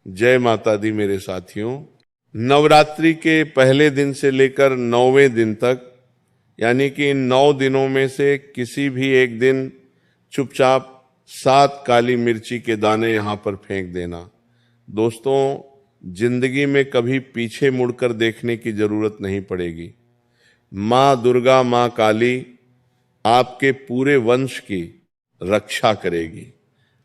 जय माता दी मेरे साथियों। नवरात्रि के पहले दिन से लेकर 9वें दिन तक, यानी कि इन 9 दिनों में से किसी भी एक दिन चुपचाप 7 काली मिर्ची के दाने यहां पर फेंक देना। दोस्तों, जिंदगी में कभी पीछे मुड़कर देखने की जरूरत नहीं पड़ेगी। माँ दुर्गा, माँ काली आपके पूरे वंश की रक्षा करेगी,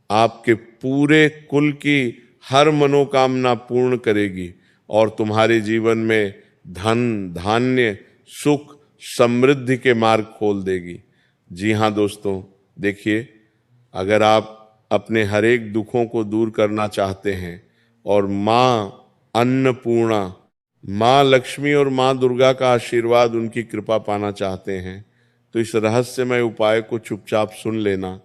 आपके पूरे कुल की हर मनोकामना पूर्ण करेगी और तुम्हारे जीवन में धन, धान्य, सुख, समृद्धि के मार्ग खोल देगी। जी हाँ दोस्तों, देखिए, अगर आप अपने हर एक दुखों को दूर करना चाहते हैं और माँ अन्नपूर्णा, माँ लक्ष्मी और माँ दुर्गा का आशीर्वाद, उनकी कृपा पाना चाहते हैं, तो इस रहस्यमय उपाय को चुपचाप सुन लेना।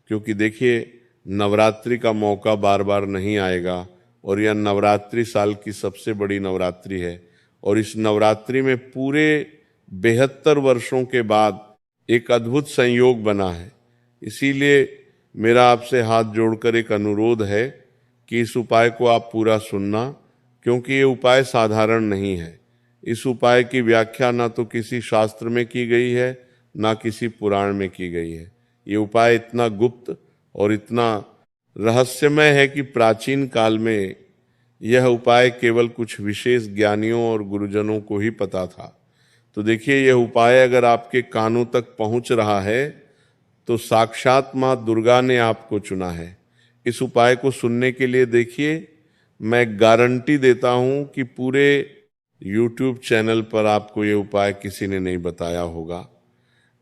क्योंकि देखिए, नवरात्रि का मौका बार बार नहीं आएगा और यह नवरात्रि साल की सबसे बड़ी नवरात्रि है। और इस नवरात्रि में पूरे 72 वर्षों के बाद एक अद्भुत संयोग बना है। इसीलिए मेरा आपसे हाथ जोड़कर एक अनुरोध है कि इस उपाय को आप पूरा सुनना, क्योंकि ये उपाय साधारण नहीं है। इस उपाय की व्याख्या ना तो किसी शास्त्र में की गई है, ना किसी पुराण में की गई है। ये उपाय इतना गुप्त और इतना रहस्यमय है कि प्राचीन काल में यह उपाय केवल कुछ विशेष ज्ञानियों और गुरुजनों को ही पता था। तो देखिए, यह उपाय अगर आपके कानों तक पहुंच रहा है तो साक्षात माँ दुर्गा ने आपको चुना है। इस उपाय को सुनने के लिए देखिए, मैं गारंटी देता हूं कि पूरे YouTube चैनल पर आपको ये उपाय किसी ने नहीं बताया होगा।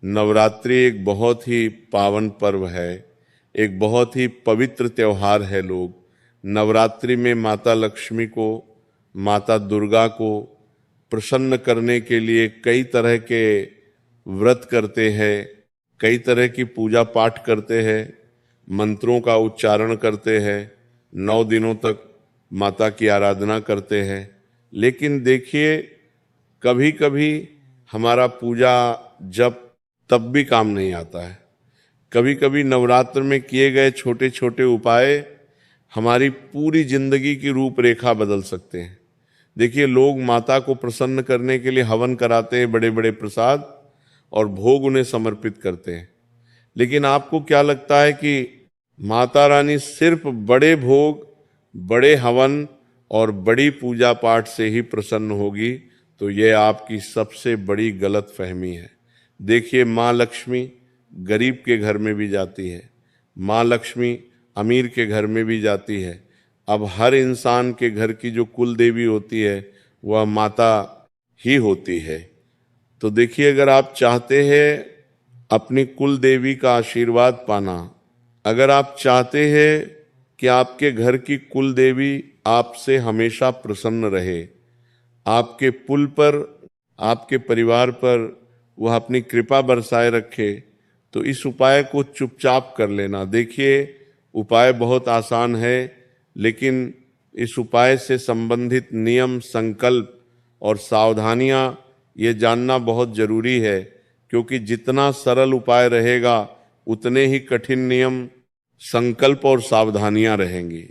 नवरात्रि एक बहुत ही पावन पर्व है, एक बहुत ही पवित्र त्योहार है। लोग नवरात्रि में माता लक्ष्मी को, माता दुर्गा को प्रसन्न करने के लिए कई तरह के व्रत करते हैं, कई तरह की पूजा पाठ करते हैं, मंत्रों का उच्चारण करते हैं, 9 दिनों तक माता की आराधना करते हैं। लेकिन देखिए, कभी कभी हमारा पूजा जप तब भी काम नहीं आता है। कभी कभी नवरात्र में किए गए छोटे छोटे उपाय हमारी पूरी जिंदगी की रूपरेखा बदल सकते हैं। देखिए, लोग माता को प्रसन्न करने के लिए हवन कराते हैं, बड़े बड़े प्रसाद और भोग उन्हें समर्पित करते हैं। लेकिन आपको क्या लगता है कि माता रानी सिर्फ बड़े भोग, बड़े हवन और बड़ी पूजा पाठ से ही प्रसन्न होगी? तो यह आपकी सबसे बड़ी गलत फहमी है। देखिए, माँ लक्ष्मी गरीब के घर में भी जाती है, माँ लक्ष्मी अमीर के घर में भी जाती है। अब हर इंसान के घर की जो कुल देवी होती है वह माता ही होती है। तो देखिए, अगर आप चाहते हैं अपनी कुल देवी का आशीर्वाद पाना, अगर आप चाहते हैं कि आपके घर की कुल देवी आपसे हमेशा प्रसन्न रहे, आपके पुल पर, आपके परिवार पर वह अपनी कृपा बरसाए रखे, तो इस उपाय को चुपचाप कर लेना। देखिए, उपाय बहुत आसान है, लेकिन इस उपाय से संबंधित नियम, संकल्प और सावधानियां ये जानना बहुत जरूरी है। क्योंकि जितना सरल उपाय रहेगा उतने ही कठिन नियम, संकल्प और सावधानियां रहेंगी।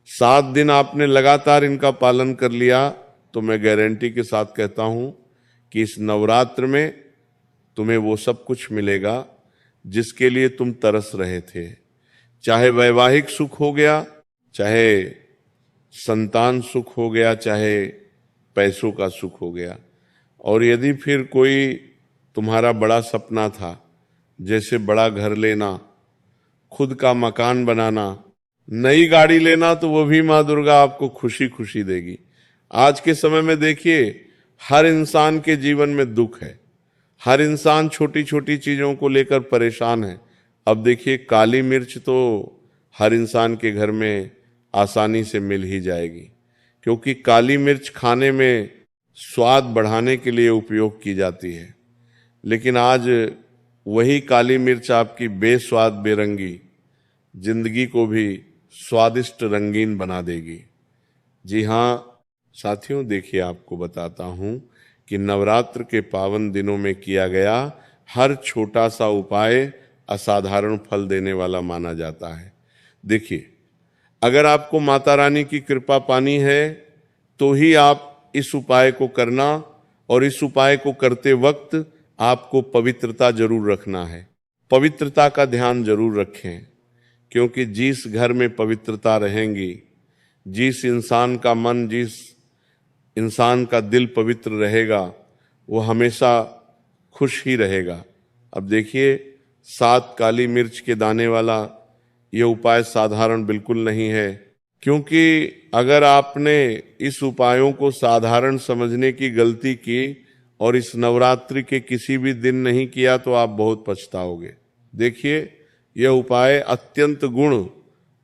7 दिन आपने लगातार इनका पालन कर लिया तो मैं गारंटी के साथ कहता हूं कि इस नवरात्र में तुम्हें वो सब कुछ मिलेगा जिसके लिए तुम तरस रहे थे। चाहे वैवाहिक सुख हो गया, चाहे संतान सुख हो गया, चाहे पैसों का सुख हो गया। और यदि फिर कोई तुम्हारा बड़ा सपना था, जैसे बड़ा घर लेना, खुद का मकान बनाना, नई गाड़ी लेना, तो वो भी माँ दुर्गा आपको खुशी खुशी देगी। आज के समय में देखिए, हर इंसान के जीवन में दुख है, हर इंसान छोटी छोटी चीजों को लेकर परेशान है। अब देखिए, काली मिर्च तो हर इंसान के घर में आसानी से मिल ही जाएगी, क्योंकि काली मिर्च खाने में स्वाद बढ़ाने के लिए उपयोग की जाती है। लेकिन आज वही काली मिर्च आपकी बेस्वाद, बेरंगी जिंदगी को भी स्वादिष्ट, रंगीन बना देगी। जी हाँ साथियों, देखिए, आपको बताता हूं कि नवरात्र के पावन दिनों में किया गया हर छोटा सा उपाय असाधारण फल देने वाला माना जाता है। देखिए, अगर आपको माता रानी की कृपा पानी है तो ही आप इस उपाय को करना, और इस उपाय को करते वक्त आपको पवित्रता जरूर रखना है। पवित्रता का ध्यान जरूर रखें, क्योंकि जिस घर में पवित्रता रहेंगी, जिस इंसान का मन, जिस इंसान का दिल पवित्र रहेगा, वो हमेशा खुश ही रहेगा। अब देखिए, 7 काली मिर्च के दाने वाला ये उपाय साधारण बिल्कुल नहीं है, क्योंकि अगर आपने इस उपायों को साधारण समझने की गलती की और इस नवरात्रि के किसी भी दिन नहीं किया तो आप बहुत पछताओगे। देखिए, यह उपाय अत्यंत गुण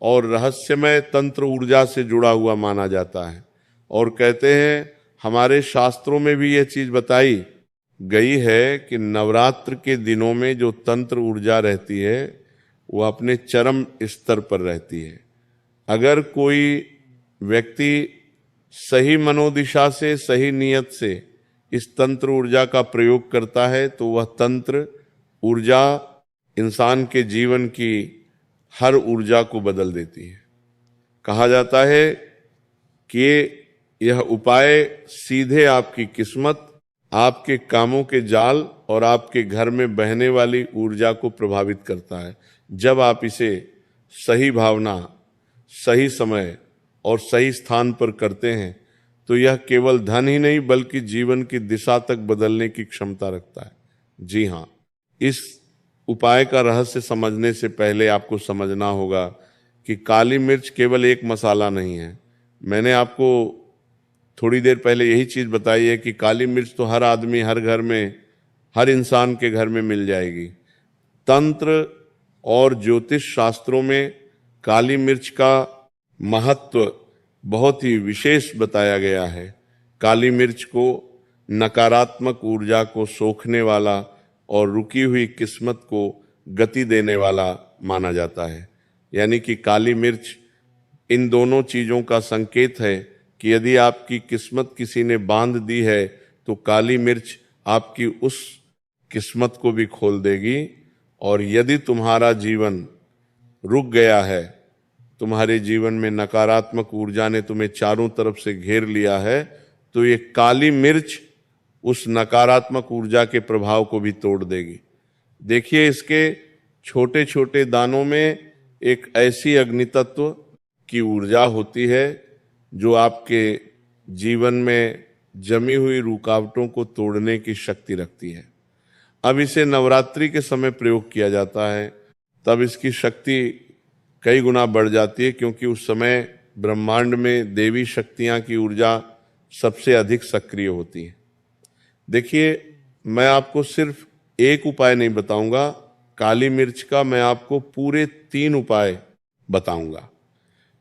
और रहस्यमय तंत्र ऊर्जा से जुड़ा हुआ माना जाता है, और कहते हैं हमारे शास्त्रों में भी यह चीज बताई गई है कि नवरात्र के दिनों में जो तंत्र ऊर्जा रहती है वो अपने चरम स्तर पर रहती है। अगर कोई व्यक्ति सही मनोदिशा से, सही नियत से इस तंत्र ऊर्जा का प्रयोग करता है तो वह तंत्र ऊर्जा इंसान के जीवन की हर ऊर्जा को बदल देती है। कहा जाता है कि यह उपाय सीधे आपकी किस्मत, आपके कामों के जाल और आपके घर में बहने वाली ऊर्जा को प्रभावित करता है। जब आप इसे सही भावना, सही समय और सही स्थान पर करते हैं तो यह केवल धन ही नहीं बल्कि जीवन की दिशा तक बदलने की क्षमता रखता है। जी हाँ, इस उपाय का रहस्य समझने से पहले आपको समझना होगा कि काली मिर्च केवल एक मसाला नहीं है। मैंने आपको थोड़ी देर पहले यही चीज बताई है कि काली मिर्च तो हर आदमी, हर घर में, हर इंसान के घर में मिल जाएगी। तंत्र और ज्योतिष शास्त्रों में काली मिर्च का महत्व बहुत ही विशेष बताया गया है। काली मिर्च को नकारात्मक ऊर्जा को सोखने वाला और रुकी हुई किस्मत को गति देने वाला माना जाता है। यानी कि काली मिर्च इन दोनों चीजों का संकेत है कि यदि आपकी किस्मत किसी ने बांध दी है तो काली मिर्च आपकी उस किस्मत को भी खोल देगी। और यदि तुम्हारा जीवन रुक गया है, तुम्हारे जीवन में नकारात्मक ऊर्जा ने तुम्हें चारों तरफ से घेर लिया है, तो ये काली मिर्च उस नकारात्मक ऊर्जा के प्रभाव को भी तोड़ देगी। देखिए, इसके छोटे छोटे दानों में एक ऐसी अग्नि तत्व की ऊर्जा होती है जो आपके जीवन में जमी हुई रुकावटों को तोड़ने की शक्ति रखती है। अब इसे नवरात्रि के समय प्रयोग किया जाता है, तब इसकी शक्ति कई गुना बढ़ जाती है, क्योंकि उस समय ब्रह्मांड में देवी शक्तियां की ऊर्जा सबसे अधिक सक्रिय होती है। देखिए, मैं आपको सिर्फ एक उपाय नहीं बताऊंगा, काली मिर्च का मैं आपको पूरे 3 उपाय बताऊंगा।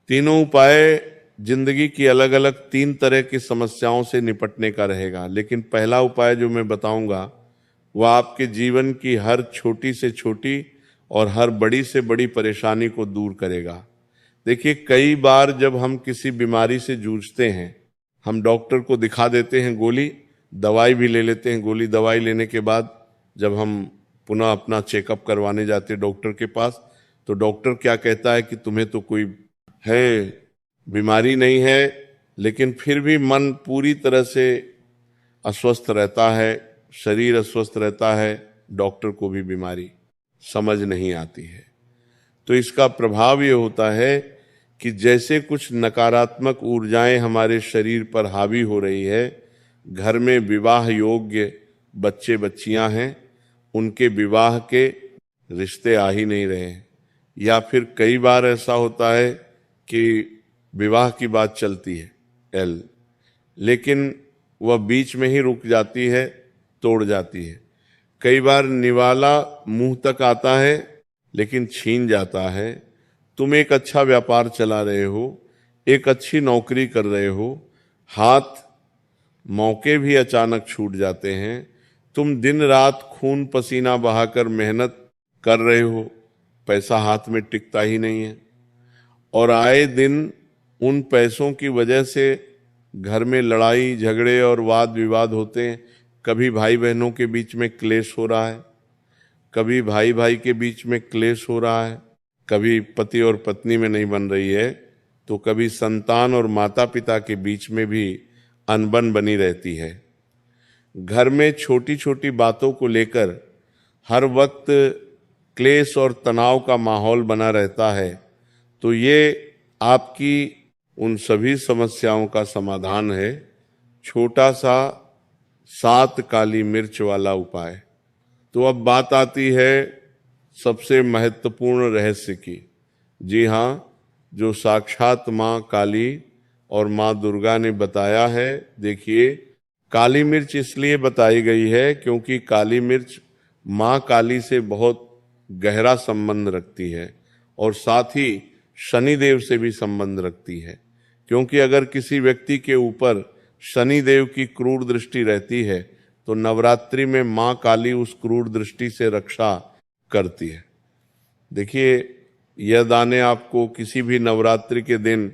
तीनों उपाय जिंदगी की अलग अलग 3 तरह की समस्याओं से निपटने का रहेगा। लेकिन पहला उपाय जो मैं बताऊंगा वह आपके जीवन की हर छोटी से छोटी और हर बड़ी से बड़ी परेशानी को दूर करेगा। देखिए, कई बार जब हम किसी बीमारी से जूझते हैं, हम डॉक्टर को दिखा देते हैं, गोली दवाई भी ले लेते हैं। गोली दवाई लेने के बाद जब हम पुनः अपना चेकअप करवाने जाते हैं डॉक्टर के पास, तो डॉक्टर क्या कहता है कि तुम्हें तो कोई है बीमारी नहीं है, लेकिन फिर भी मन पूरी तरह से अस्वस्थ रहता है, शरीर अस्वस्थ रहता है, डॉक्टर को भी बीमारी समझ नहीं आती है। तो इसका प्रभाव ये होता है कि जैसे कुछ नकारात्मक ऊर्जाएं हमारे शरीर पर हावी हो रही है, घर में विवाह योग्य बच्चे बच्चियां हैं, उनके विवाह के रिश्ते आ ही नहीं रहे हैं। या फिर कई बार ऐसा होता है कि विवाह की बात चलती है लेकिन वह बीच में ही रुक जाती है, तोड़ जाती है। कई बार निवाला मुंह तक आता है लेकिन छीन जाता है। तुम एक अच्छा व्यापार चला रहे हो, एक अच्छी नौकरी कर रहे हो, हाथ मौके भी अचानक छूट जाते हैं। तुम दिन रात खून पसीना बहाकर मेहनत कर रहे हो, पैसा हाथ में टिकता ही नहीं है, और आए दिन उन पैसों की वजह से घर में लड़ाई झगड़े और वाद विवाद होते हैं। कभी भाई बहनों के बीच में क्लेश हो रहा है, कभी भाई भाई के बीच में क्लेश हो रहा है, कभी पति और पत्नी में नहीं बन रही है, तो कभी संतान और माता पिता के बीच में भी अनबन बनी रहती है। घर में छोटी छोटी बातों को लेकर हर वक्त क्लेश और तनाव का माहौल बना रहता है, तो ये आपकी उन सभी समस्याओं का समाधान है छोटा सा 7 काली मिर्च वाला उपाय। तो अब बात आती है सबसे महत्वपूर्ण रहस्य की। जी हाँ, जो साक्षात माँ काली और माँ दुर्गा ने बताया है। देखिए, काली मिर्च इसलिए बताई गई है क्योंकि काली मिर्च माँ काली से बहुत गहरा संबंध रखती है और साथ ही शनिदेव से भी संबंध रखती है। क्योंकि अगर किसी व्यक्ति के ऊपर शनिदेव की क्रूर दृष्टि रहती है तो नवरात्रि में माँ काली उस क्रूर दृष्टि से रक्षा करती है। देखिए, यह दाने आपको किसी भी नवरात्रि के दिन,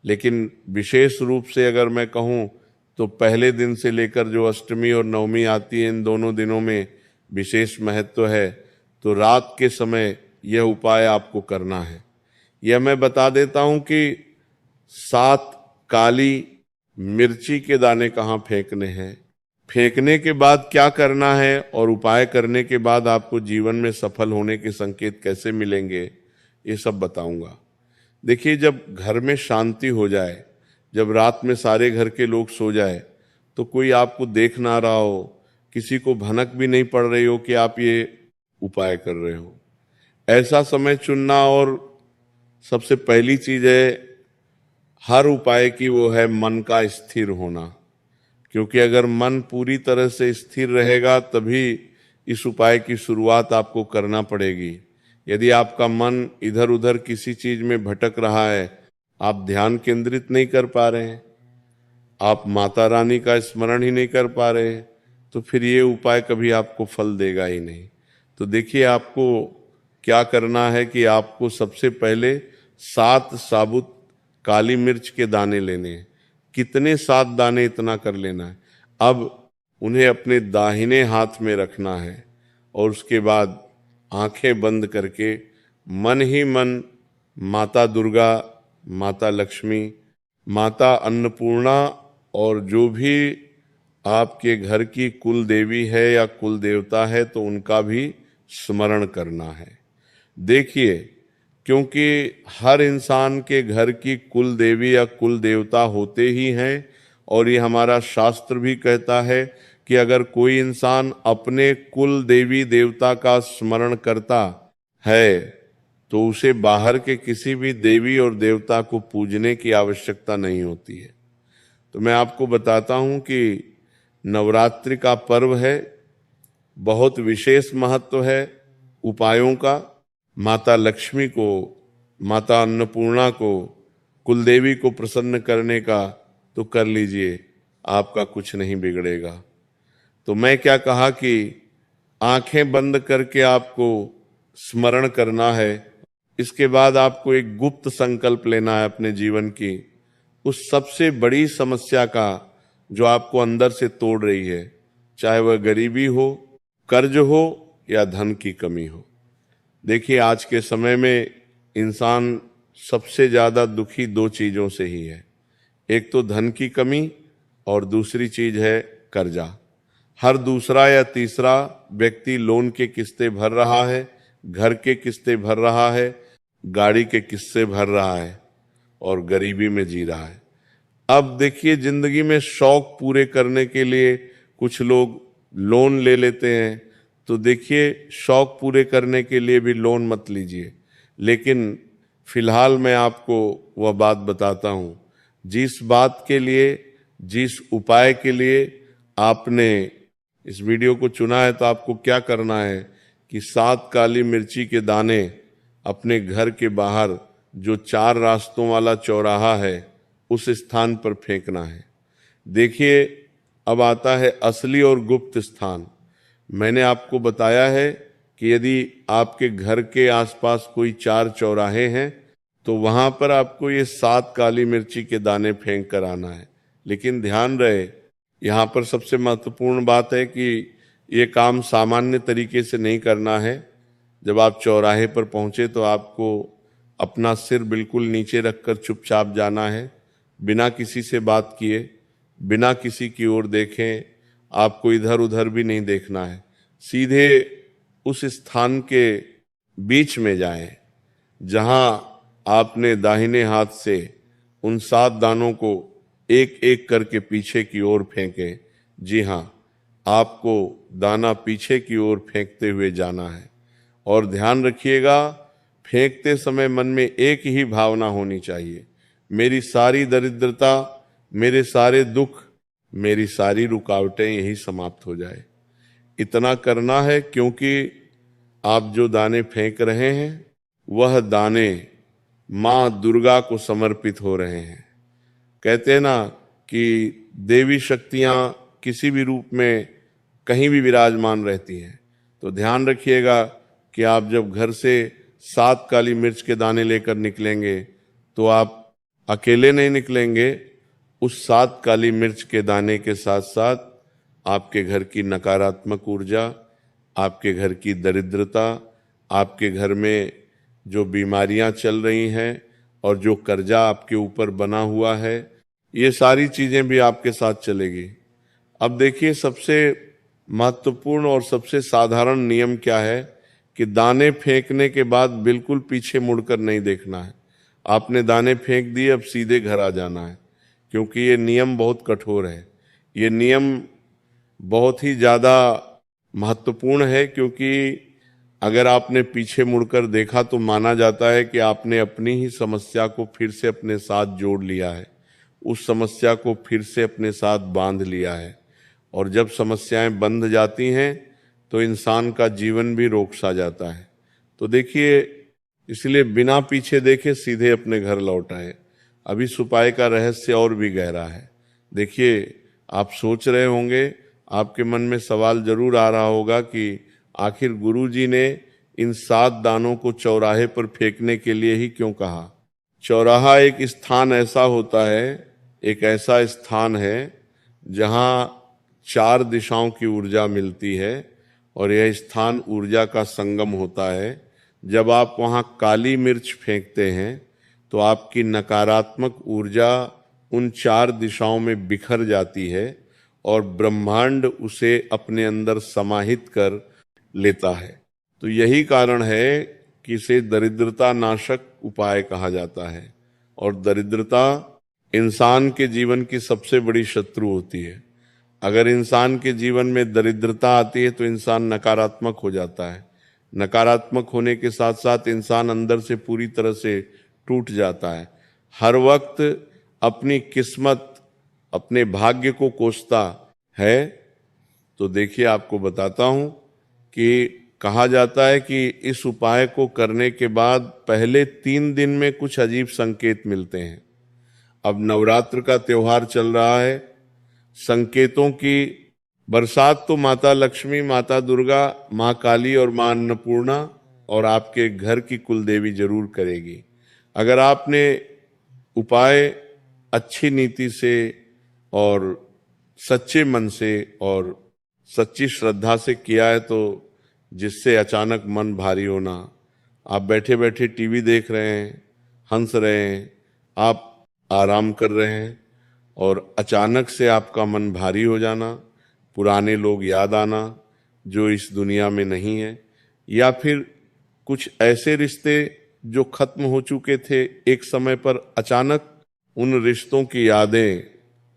लेकिन विशेष रूप से अगर मैं कहूँ तो पहले दिन से लेकर जो अष्टमी और नवमी आती है, इन दोनों दिनों में विशेष महत्व है। तो रात के समय यह उपाय आपको करना है। यह मैं बता देता हूं कि 7 काली मिर्ची के दाने कहाँ फेंकने हैं, फेंकने के बाद क्या करना है और उपाय करने के बाद आपको जीवन में सफल होने के संकेत कैसे मिलेंगे, ये सब बताऊंगा। देखिए, जब घर में शांति हो जाए, जब रात में सारे घर के लोग सो जाए, तो कोई आपको देख ना रहा हो, किसी को भनक भी नहीं पड़ रही हो कि आप ये उपाय कर रहे हो, ऐसा समय चुनना। और सबसे पहली चीज है हर उपाय की, वो है मन का स्थिर होना। क्योंकि अगर मन पूरी तरह से स्थिर रहेगा तभी इस उपाय की शुरुआत आपको करना पड़ेगी। यदि आपका मन इधर उधर किसी चीज में भटक रहा है, आप ध्यान केंद्रित नहीं कर पा रहे हैं, आप माता रानी का स्मरण ही नहीं कर पा रहे हैं, तो फिर ये उपाय कभी आपको फल देगा ही नहीं। तो देखिए, आपको क्या करना है कि आपको सबसे पहले 7 साबुत काली मिर्च के दाने लेने हैं। कितने? 7 दाने, इतना कर लेना है। अब उन्हें अपने दाहिने हाथ में रखना है और उसके बाद आंखें बंद करके मन ही मन माता दुर्गा, माता लक्ष्मी, माता अन्नपूर्णा और जो भी आपके घर की कुल देवी है या कुल देवता है तो उनका भी स्मरण करना है। देखिए, क्योंकि हर इंसान के घर की कुल देवी या कुल देवता होते ही हैं और ये हमारा शास्त्र भी कहता है कि अगर कोई इंसान अपने कुल देवी देवता का स्मरण करता है तो उसे बाहर के किसी भी देवी और देवता को पूजने की आवश्यकता नहीं होती है। तो मैं आपको बताता हूं कि नवरात्रि का पर्व है, बहुत विशेष महत्व है उपायों का। माता लक्ष्मी को, माता अन्नपूर्णा को, कुलदेवी को प्रसन्न करने का तो कर लीजिए, आपका कुछ नहीं बिगड़ेगा। तो मैं क्या कहा कि आंखें बंद करके आपको स्मरण करना है। इसके बाद आपको एक गुप्त संकल्प लेना है अपने जीवन की, उस सबसे बड़ी समस्या का जो आपको अंदर से तोड़ रही है, चाहे वह गरीबी हो, कर्ज हो या धन की कमी हो। देखिए, आज के समय में इंसान सबसे ज्यादा दुखी 2 चीजों से ही है, एक तो धन की कमी और दूसरी चीज है कर्जा। हर दूसरा या तीसरा व्यक्ति लोन के किस्तें भर रहा है, घर के किस्तें भर रहा है, गाड़ी के किस्से भर रहा है और गरीबी में जी रहा है। अब देखिए, जिंदगी में शौक पूरे करने के लिए कुछ लोग लोन ले लेते हैं। तो देखिए, शौक पूरे करने के लिए भी लोन मत लीजिए। लेकिन फिलहाल मैं आपको वह बात बताता हूं, जिस बात के लिए, जिस उपाय के लिए आपने इस वीडियो को चुना है, तो आपको क्या करना है कि 7 काली मिर्ची के दाने अपने घर के बाहर जो 4 रास्तों वाला चौराहा है उस स्थान पर फेंकना है। देखिए, अब आता है असली और गुप्त स्थान। मैंने आपको बताया है कि यदि आपके घर के आसपास कोई 4 चौराहे हैं तो वहां पर आपको ये 7 काली मिर्ची के दाने फेंक कर आना है। लेकिन ध्यान रहे, यहाँ पर सबसे महत्वपूर्ण बात है कि ये काम सामान्य तरीके से नहीं करना है। जब आप चौराहे पर पहुंचे तो आपको अपना सिर बिल्कुल नीचे रखकर चुपचाप जाना है, बिना किसी से बात किए, बिना किसी की ओर देखें, आपको इधर उधर भी नहीं देखना है। सीधे उस स्थान के बीच में जाएं जहां आपने दाहिने हाथ से उन 7 दानों को एक एक करके पीछे की ओर फेंके। जी हाँ, आपको दाना पीछे की ओर फेंकते हुए जाना है। और ध्यान रखिएगा, फेंकते समय मन में एक ही भावना होनी चाहिए, मेरी सारी दरिद्रता, मेरे सारे दुख, मेरी सारी रुकावटें यही समाप्त हो जाए। इतना करना है क्योंकि आप जो दाने फेंक रहे हैं वह दाने माँ दुर्गा को समर्पित हो रहे हैं। कहते हैं ना कि देवी शक्तियां किसी भी रूप में कहीं भी विराजमान रहती हैं। तो ध्यान रखिएगा कि आप जब घर से 7 काली मिर्च के दाने लेकर निकलेंगे तो आप अकेले नहीं निकलेंगे, उस 7 काली मिर्च के दाने के साथ साथ आपके घर की नकारात्मक ऊर्जा, आपके घर की दरिद्रता, आपके घर में जो बीमारियां चल रही हैं और जो कर्जा आपके ऊपर बना हुआ है, ये सारी चीजें भी आपके साथ चलेगी। अब देखिए, सबसे महत्वपूर्ण और सबसे साधारण नियम क्या है कि दाने फेंकने के बाद बिल्कुल पीछे मुड़कर नहीं देखना है। आपने दाने फेंक दिए, अब सीधे घर आ जाना है, क्योंकि ये नियम बहुत कठोर है। ये नियम बहुत ही ज़्यादा महत्वपूर्ण है, क्योंकि अगर आपने पीछे मुड़कर देखा तो माना जाता है कि आपने अपनी ही समस्या को फिर से अपने साथ जोड़ लिया है, उस समस्या को फिर से अपने साथ बांध लिया है। और जब समस्याएं बंध जाती हैं तो इंसान का जीवन भी रोक सा जाता है। तो देखिए, इसलिए बिना पीछे देखे सीधे अपने घर लौट आए। अभी इस उपाय का रहस्य और भी गहरा है। देखिए, आप सोच रहे होंगे, आपके मन में सवाल जरूर आ रहा होगा कि आखिर गुरुजी ने इन 7 दानों को चौराहे पर फेंकने के लिए ही क्यों कहा। चौराहा एक स्थान ऐसा होता है, एक ऐसा स्थान है जहां 4 दिशाओं की ऊर्जा मिलती है और यह स्थान ऊर्जा का संगम होता है। जब आप वहां काली मिर्च फेंकते हैं तो आपकी नकारात्मक ऊर्जा उन 4 दिशाओं में बिखर जाती है और ब्रह्मांड उसे अपने अंदर समाहित कर लेता है। तो यही कारण है कि इसे दरिद्रता नाशक उपाय कहा जाता है। और दरिद्रता इंसान के जीवन की सबसे बड़ी शत्रु होती है। अगर इंसान के जीवन में दरिद्रता आती है तो इंसान नकारात्मक हो जाता है। नकारात्मक होने के साथ साथ इंसान अंदर से पूरी तरह से टूट जाता है, हर वक्त अपनी किस्मत, अपने भाग्य को कोसता है। तो देखिए, आपको बताता हूं कि कहा जाता है कि इस उपाय को करने के बाद पहले 3 दिन में कुछ अजीब संकेत मिलते हैं। अब नवरात्र का त्योहार चल रहा है, संकेतों की बरसात तो माता लक्ष्मी, माता दुर्गा, माँ काली और माँ अन्नपूर्णा और आपके घर की कुलदेवी जरूर करेगी। अगर आपने उपाय अच्छी नीति से और सच्चे मन से और सच्ची श्रद्धा से किया है तो जिससे अचानक मन भारी होना, आप बैठे बैठे टीवी देख रहे हैं, हंस रहे हैं, आप आराम कर रहे हैं और अचानक से आपका मन भारी हो जाना, पुराने लोग याद आना जो इस दुनिया में नहीं है, या फिर कुछ ऐसे रिश्ते जो खत्म हो चुके थे एक समय पर अचानक उन रिश्तों की यादें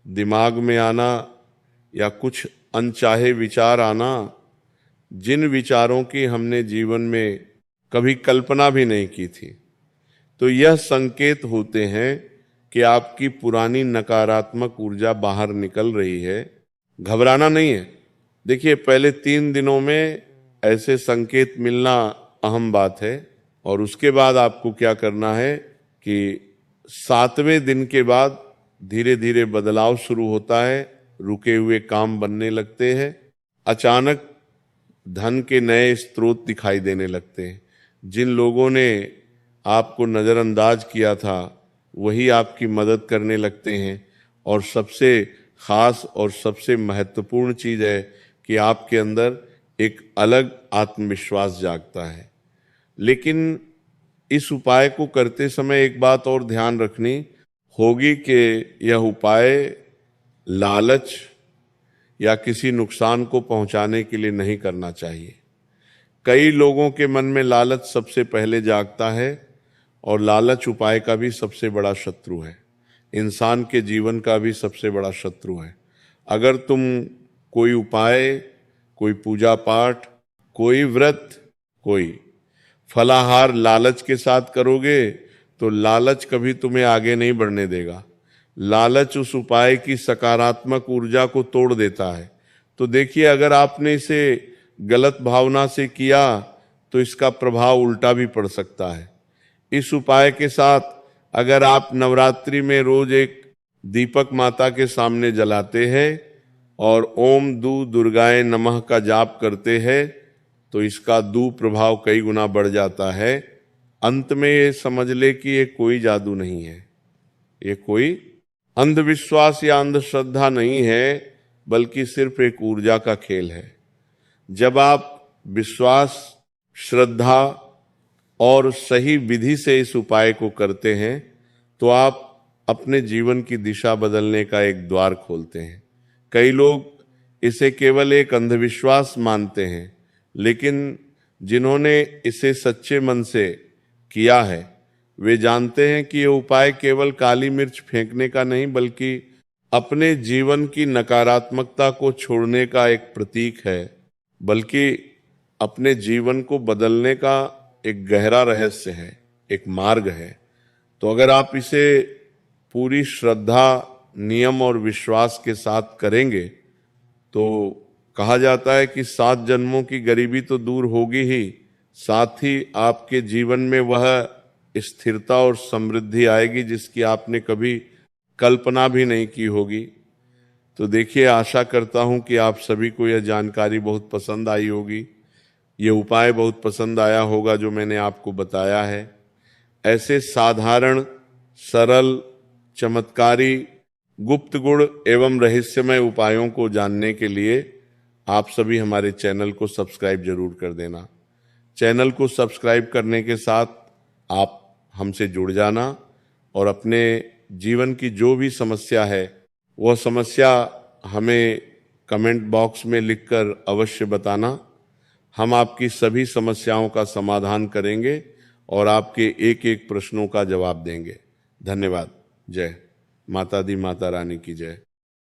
दिमाग में आना, या कुछ अनचाहे विचार आना जिन विचारों की हमने जीवन में कभी कल्पना भी नहीं की थी। तो यह संकेत होते हैं कि आपकी पुरानी नकारात्मक ऊर्जा बाहर निकल रही है। घबराना नहीं है। देखिए, पहले 3 दिनों में ऐसे संकेत मिलना अहम बात है, और उसके बाद आपको क्या करना है कि 7वें दिन के बाद धीरे धीरे बदलाव शुरू होता है, रुके हुए काम बनने लगते हैं, अचानक धन के नए स्रोत दिखाई देने लगते हैं। जिन लोगों ने आपको नज़रअंदाज किया था वही आपकी मदद करने लगते हैं, और सबसे खास और सबसे महत्वपूर्ण चीज़ है कि आपके अंदर एक अलग आत्मविश्वास जागता है। लेकिन इस उपाय को करते समय एक बात और ध्यान रखनी होगी कि यह उपाय लालच या किसी नुकसान को पहुंचाने के लिए नहीं करना चाहिए। कई लोगों के मन में लालच सबसे पहले जागता है और लालच उपाय का भी सबसे बड़ा शत्रु है, इंसान के जीवन का भी सबसे बड़ा शत्रु है। अगर तुम कोई उपाय, कोई पूजा पाठ, कोई व्रत, कोई फलाहार लालच के साथ करोगे तो लालच कभी तुम्हें आगे नहीं बढ़ने देगा। लालच उस उपाय की सकारात्मक ऊर्जा को तोड़ देता है। तो देखिए, अगर आपने इसे गलत भावना से किया तो इसका प्रभाव उल्टा भी पड़ सकता है। इस उपाय के साथ अगर आप नवरात्रि में रोज एक दीपक माता के सामने जलाते हैं और ओम दू दुर्गाए नमः का जाप करते हैं तो इसका दुप्रभाव कई गुना बढ़ जाता है। अंत में ये समझ ले कि ये कोई जादू नहीं है, ये कोई अंधविश्वास या अंधश्रद्धा नहीं है, बल्कि सिर्फ एक ऊर्जा का खेल है। जब आप विश्वास, श्रद्धा और सही विधि से इस उपाय को करते हैं तो आप अपने जीवन की दिशा बदलने का एक द्वार खोलते हैं। कई लोग इसे केवल एक अंधविश्वास मानते हैं, लेकिन जिन्होंने इसे सच्चे मन से किया है वे जानते हैं कि ये उपाय केवल काली मिर्च फेंकने का नहीं, बल्कि अपने जीवन की नकारात्मकता को छोड़ने का एक प्रतीक है, बल्कि अपने जीवन को बदलने का एक गहरा रहस्य है, एक मार्ग है। तो अगर आप इसे पूरी श्रद्धा, नियम और विश्वास के साथ करेंगे तो कहा जाता है कि 7 जन्मों की गरीबी तो दूर होगी ही, साथ ही आपके जीवन में वह स्थिरता और समृद्धि आएगी जिसकी आपने कभी कल्पना भी नहीं की होगी। तो देखिए, आशा करता हूं कि आप सभी को यह जानकारी बहुत पसंद आई होगी, ये उपाय बहुत पसंद आया होगा जो मैंने आपको बताया है। ऐसे साधारण, सरल, चमत्कारी, गुप्त गुण एवं रहस्यमय उपायों को जानने के लिए आप सभी हमारे चैनल को सब्सक्राइब जरूर कर देना। चैनल को सब्सक्राइब करने के साथ आप हमसे जुड़ जाना और अपने जीवन की जो भी समस्या है वह समस्या हमें कमेंट बॉक्स में लिखकर अवश्य बताना। हम आपकी सभी समस्याओं का समाधान करेंगे और आपके एक एक प्रश्नों का जवाब देंगे। धन्यवाद। जय माता दी, माता रानी की जय।